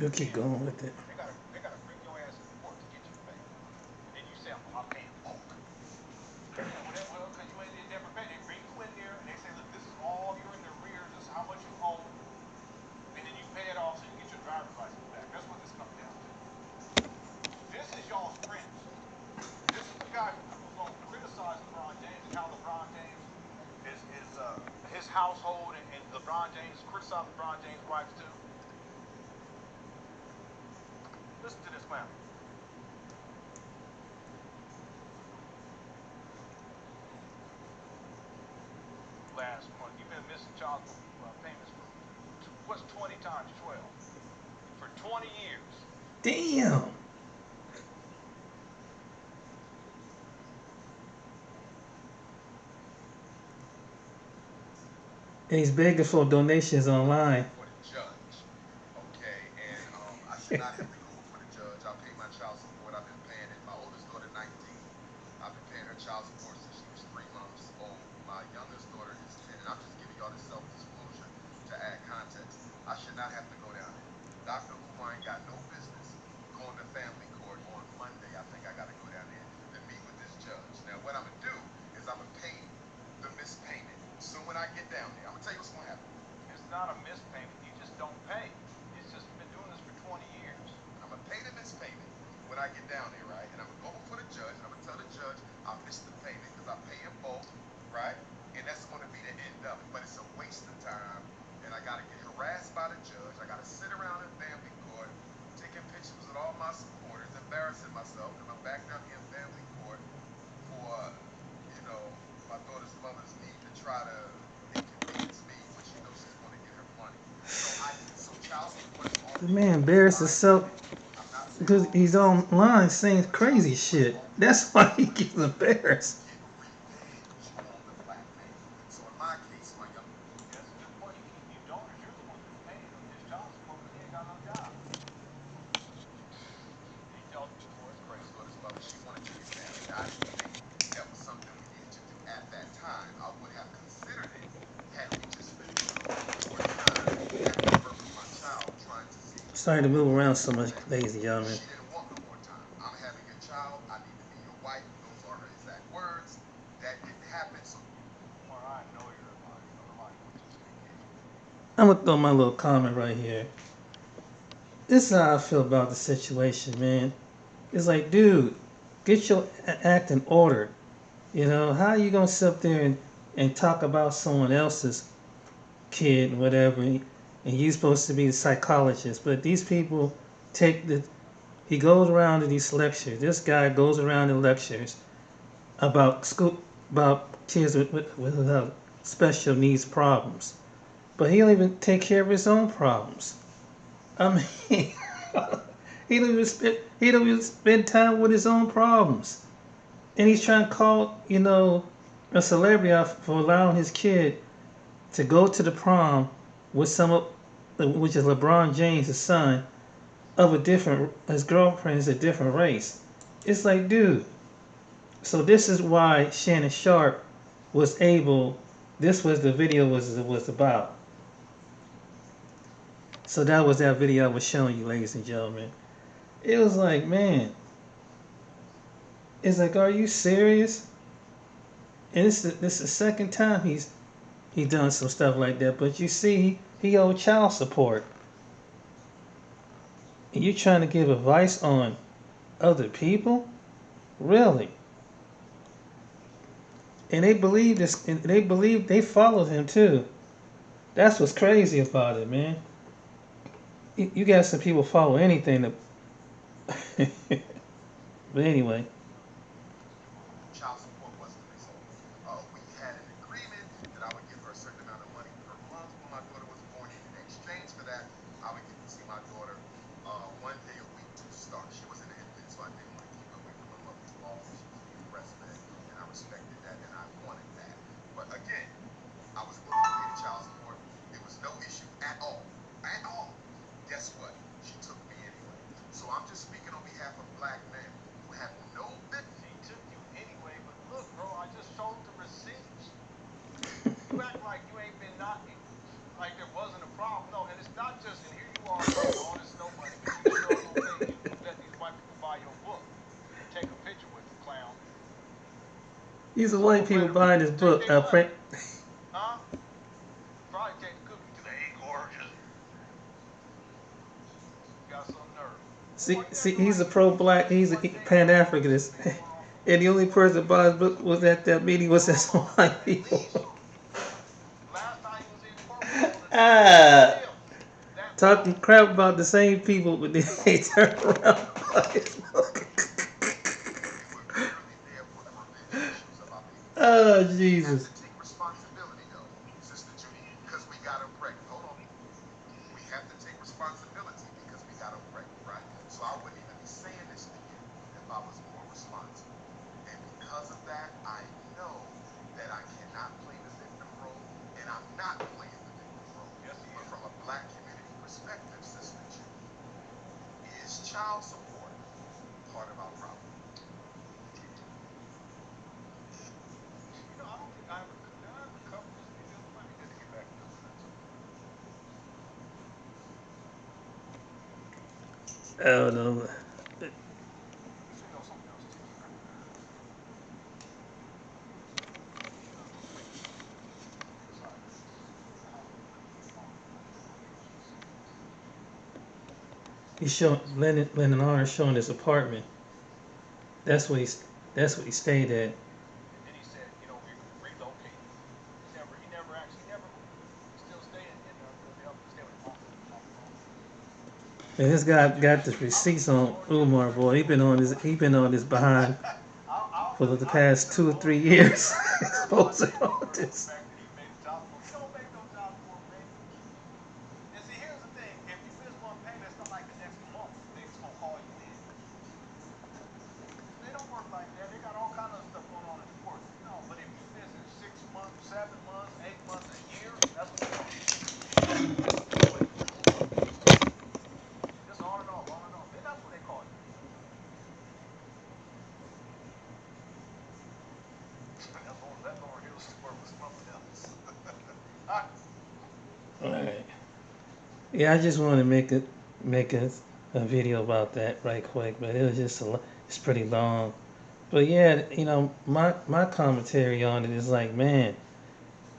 We'll keep going with it. Damn. And he's begging for donations online. The man embarrassed himself because he's online saying crazy shit. That's why he gets embarrassed. Sorry to move around so much, ladies and gentlemen. I'm gonna throw my little comment right here. This is how I feel about the situation, man. It's like, dude, get your act in order. You know, how are you gonna sit up there and talk about someone else's kid, whatever, and you're supposed to be the psychologist, but these people take the. He goes around to these lectures. This guy goes around to lectures about school, about kids with special needs problems, but he don't even take care of his own problems. I mean, he don't even spend time with his own problems, and he's trying to call a celebrity out for allowing his kid to go to the prom with which is LeBron James' son, of a different, his girlfriend is a different race. It's like, dude. So this is why Shannon Sharp was able. This was the video was about. So that was that video I was showing you, ladies and gentlemen. It was like, man. It's like, are you serious? And this is the second time he done some stuff like that. But you see, he owed child support. And you trying to give advice on other people? Really? And they believe this. And they followed him too. That's what's crazy about it, man. You got some people follow anything. But anyway. These are white people buying this book. See, he's a pro-black. He's a pan-Africanist, and the only person that bought his book was at that meeting was some white people. Ah, talking crap about the same people, but then they turn around and buy his book. Oh, Jesus. I don't know. He's showing Lennon Arnold showing his apartment. That's what he's. That's what he stayed at. And this guy got the receipts on Umar, boy. He been on this behind for the past 2 or 3 years. Exposing all this. All right. Yeah, I just wanted to make a video about that right quick, but it was it's pretty long. But yeah, my commentary on it is like, man,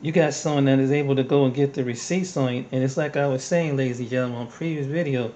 you got someone that is able to go and get the receipts on you, and it's like I was saying, ladies and gentlemen, on previous video,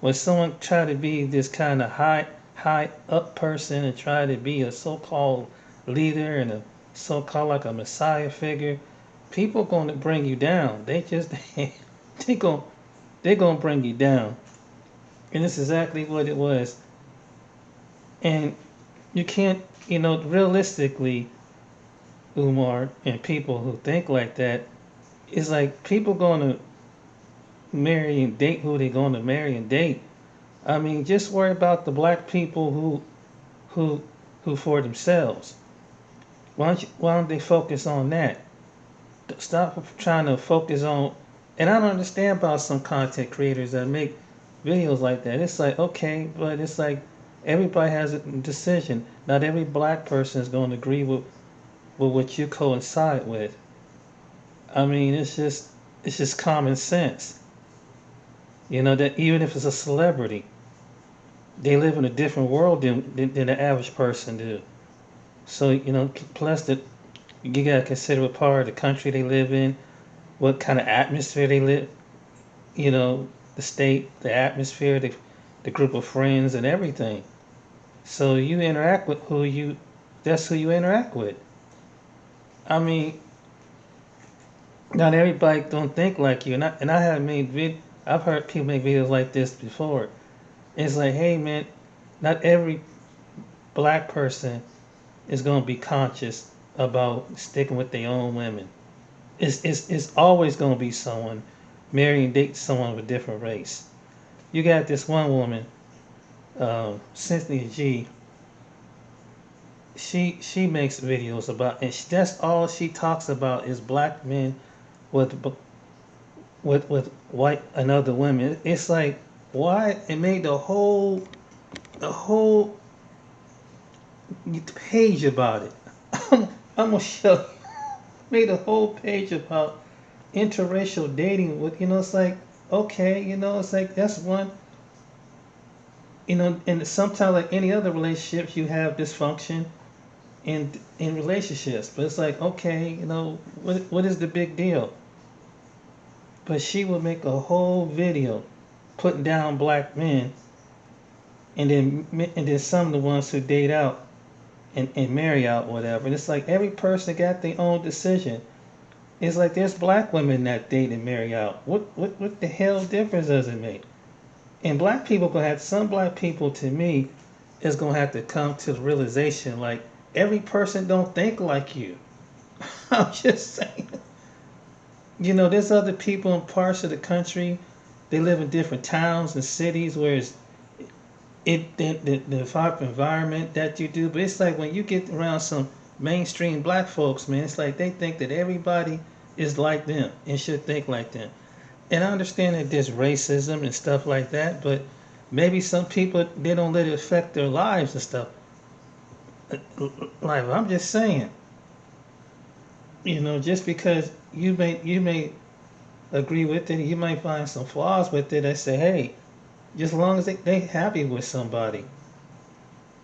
when someone try to be this kind of high up person and try to be a so-called leader and a so-called like a messiah figure, people going to bring you down. They just they going they're gonna bring you down, and it's exactly what it was. And you can't, realistically, Umar, and people who think like that, it's like people gonna marry and date who they gonna marry and date. I mean, just worry about the black people who who for themselves. Why don't they focus on that? Stop trying to focus on. And I don't understand about some content creators that make videos like that. It's like, okay, but it's like everybody has a decision. Not every black person is going to agree with what you coincide with. I mean, it's just common sense. That even if it's a celebrity, they live in a different world than the average person do. So, plus that you gotta consider what part of the country they live in, what kind of atmosphere they live, the state, the atmosphere, the group of friends and everything. So you interact with that's who you interact with. I mean, not everybody don't think like you, and I have I've heard people make videos like this before. It's like, hey man, not every black person is gonna be conscious about sticking with their own women. It's always gonna be someone marrying date someone of a different race. You got this one woman, Cynthia G. She makes videos about, and that's all she talks about is black men with with white and other women. It's like, why it made the whole page about it. I'm gonna show you. Made a whole page about interracial dating with, it's like, okay, it's like that's one, and sometimes like any other relationships, you have dysfunction in relationships, but it's like, okay, what is the big deal? But she would make a whole video putting down black men, and then some of the ones who date out and marry out, whatever. And it's like every person got their own decision. It's like there's black women that date and marry out. What the hell difference does it make? And black people gonna have some black people, to me, is gonna have to come to the realization like every person don't think like you. I'm just saying. There's other people in parts of the country. They live in different towns and cities where the type of environment that you do. But it's like when you get around some mainstream black folks, man, it's like they think that everybody is like them and should think like them. And I understand that there's racism and stuff like that, but maybe some people, they don't let it affect their lives and stuff. Like, I'm just saying, just because you may agree with it, you might find some flaws with it. I say, hey, just as long as they happy with somebody.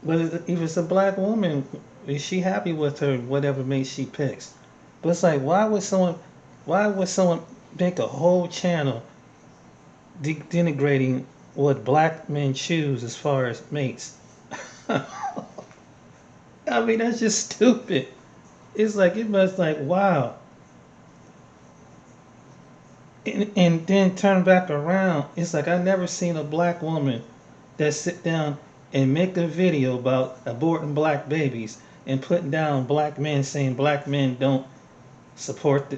But if it's a black woman, is she happy with her whatever mate she picks? But it's like, why would someone make a whole channel denigrating what black men choose as far as mates? I mean, that's just stupid. It's like, it must like, wow. And then turn back around. It's like, I never seen a black woman that sit down and make a video about aborting black babies and putting down black men, saying black men don't support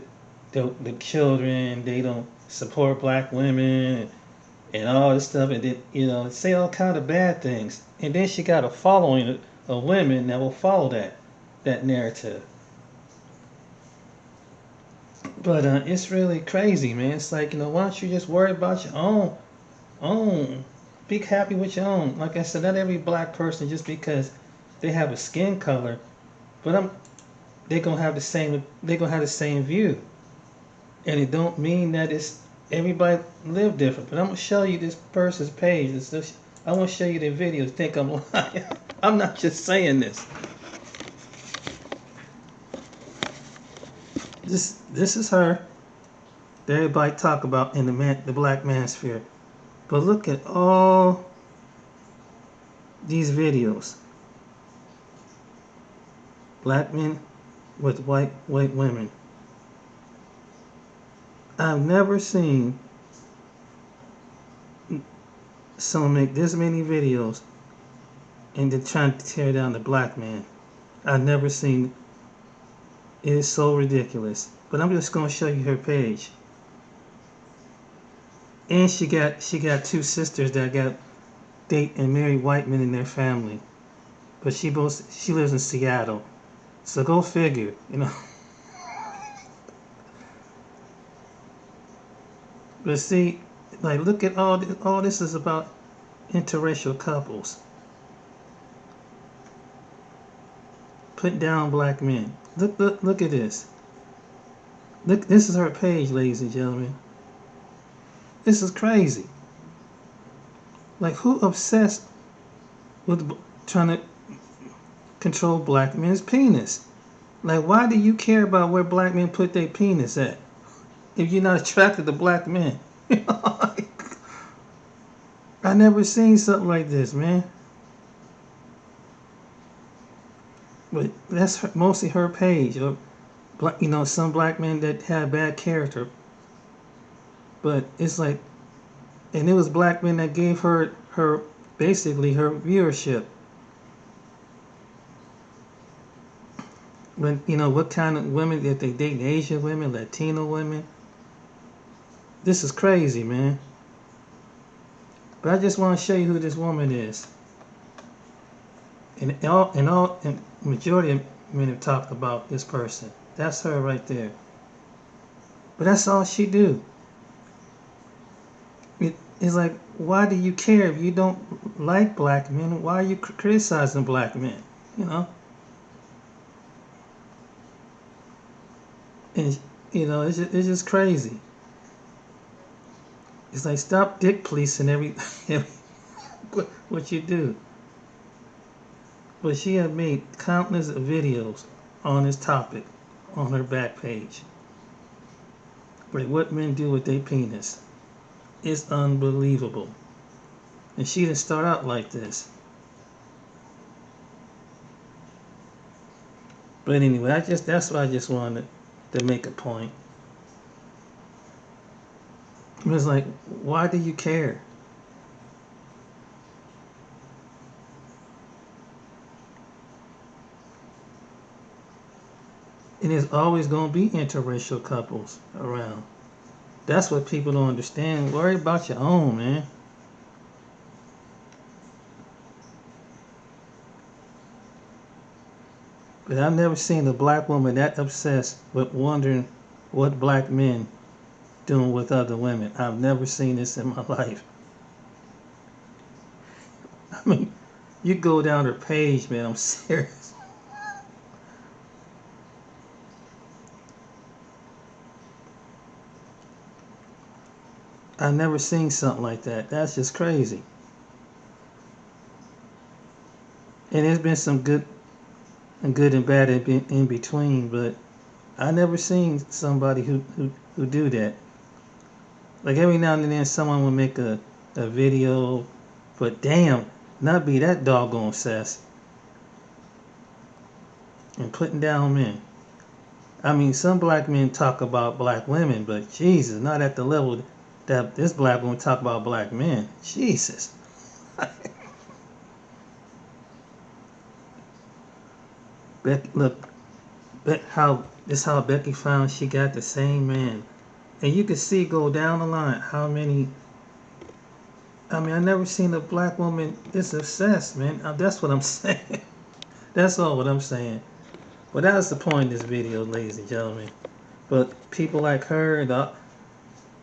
the children, they don't support black women, and all this stuff, and then, say all kind of bad things. And then she got a following of women that will follow that narrative. But it's really crazy, man. It's like, why don't you just worry about your own? Be happy with your own. Like I said, not every black person, just because they have a skin color, but they're gonna have the same view, and it don't mean that it's everybody live different. But I'm gonna show you this person's page. I want to show you their videos. Think I'm lying? I'm not just saying this. This is her that everybody talk about in the black manosphere. But look at all these videos. Black men with white women. I've never seen someone make this many videos and then trying to tear down the black man. I've never seen. It is so ridiculous. But I'm just gonna show you her page. And she got two sisters that got date and marry white men in their family. But she lives in Seattle. So go figure. But see, like, look at all this is about interracial couples. Put down black men. Look at this. Look, this is her page, ladies and gentlemen. This is crazy. Like, who obsessed with trying to control black men's penis? Like, why do you care about where black men put their penis at if you're not attracted to black men? I never seen something like this, man. But that's mostly her page. Or, some black men that have bad character. But it's like, and it was black men that gave her basically her viewership. When what kind of women, if they date Asian women, Latino women. This is crazy, man. But I just want to show you who this woman is. And majority of men have talked about this person. That's her right there. But that's all she do. It's like, why do you care if you don't like black men? Why are you criticizing black men? And it's just crazy. It's like stop dick policing every what you do. But she had made countless videos on this topic on her back page. Like what men do with their penis. It's unbelievable. And she didn't start out like this. But anyway, that's what I just wanted to make a point. It was like, why do you care? And there's always gonna be interracial couples around. That's what people don't understand. Worry about your own, man. But I've never seen a black woman that obsessed with wondering what black men doing with other women. I've never seen this in my life. I mean, you go down her page, man, I'm serious. I've never seen something like that. That's just crazy. And there's been some good and bad in between, but I never seen somebody who do that. Like every now and then someone will make a video, but damn, not be that doggone obsessed and putting down men. I mean, some black men talk about black women, but Jesus, not at the level that this black woman talk about black men. Jesus. Look, how Becky found she got the same man. And you can see go down the line how many. I mean, I never seen a black woman this obsessed, man. That's what I'm saying. That's all what I'm saying. But that was the point of this video, ladies and gentlemen. But people like her,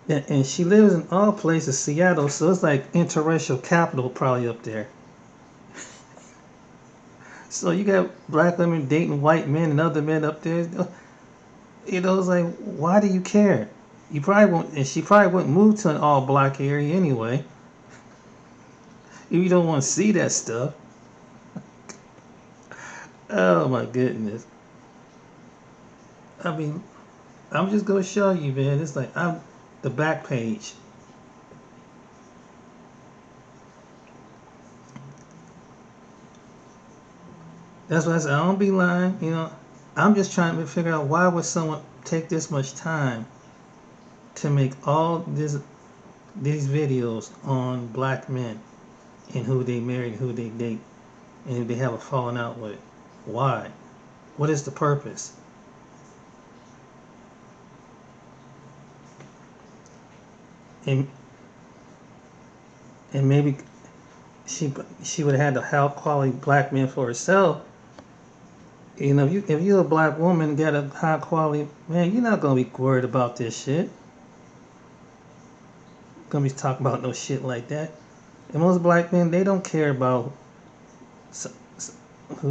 and she lives in all places, Seattle, so it's like interracial capital probably up there. So you got black women dating white men and other men up there. You know, it's like, why do you care? You probably won't, and she probably wouldn't move to an all black area anyway. You don't want to see that stuff. Oh my goodness. I mean, I'm just gonna show you, man. It's like I'm the back page. That's why I said I don't be lying. You know, I'm just trying to figure out why would someone take this much time to make all these videos on black men and who they marry and who they date and who they have a falling out with. Why? What is the purpose? And and maybe she would have had the high quality black men for herself. You know, if you're a black woman, got a high quality man, you're not gonna be worried about this shit. Gonna be talking about no shit like that. And most black men, they don't care about